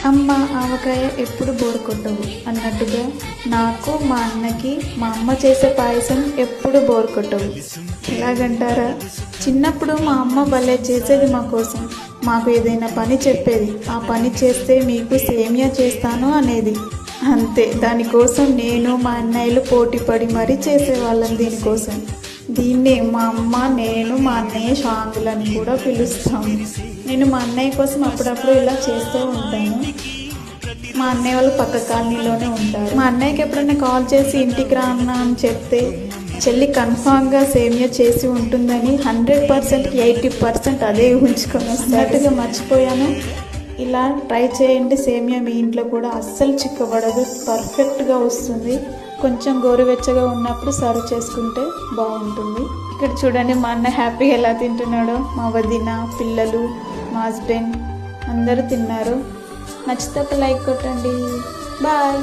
అమ్మ ఆవకాయ ఎప్పుడు బోర్ కొట్టవు అన్నట్టుగా నాకు మా అన్నకి మా అమ్మ చేసే పాయసం ఎప్పుడు బోర్ కొట్టవు. ఎలాగంటారా, చిన్నప్పుడు మా అమ్మ భలే చేసేది మా కోసం. మాకు ఏదైనా పని చెప్పేది, ఆ పని చేస్తే మీకు సేమియా చేస్తాను అనేది. అంతే, దానికోసం నేను మా అన్నయ్యలు పోటీ పడి మరీ చేసేవాళ్ళం దీనికోసం. దీన్నే మా అమ్మ నేను మా అన్నయ్య షాంగులని కూడా పిలుస్తాము. నేను మా అన్నయ్య కోసం అప్పుడప్పుడు ఇలా చేస్తూ ఉంటాను. మా అన్నయ్య వాళ్ళు పక్క కాలనీలోనే ఉంటారు. మా అన్నయ్యకి ఎప్పుడైనా కాల్ చేసి ఇంటికి రాన్నా అని చెప్తే చెల్లి కన్ఫామ్గా సేమియా చేసి ఉంటుందని 100%కి 80% అదే ఉంచుకొని వస్తున్నట్టుగా మర్చిపోయాను. ఇలా ట్రై చేయండి, సేమియా మీ ఇంట్లో కూడా అస్సలు చిక్కబడదు, పర్ఫెక్ట్గా వస్తుంది. కొంచెం గోరువెచ్చగా ఉన్నప్పుడు సర్వ్ చేసుకుంటే బాగుంటుంది. ఇక్కడ చూడండి మా అన్న హ్యాపీగా ఎలా తింటున్నాడో. మా వదిన, పిల్లలు, మా హస్బెండ్ అందరూ తిన్నారు. నచ్చితే ఒక లైక్ కొట్టండి. బాయ్.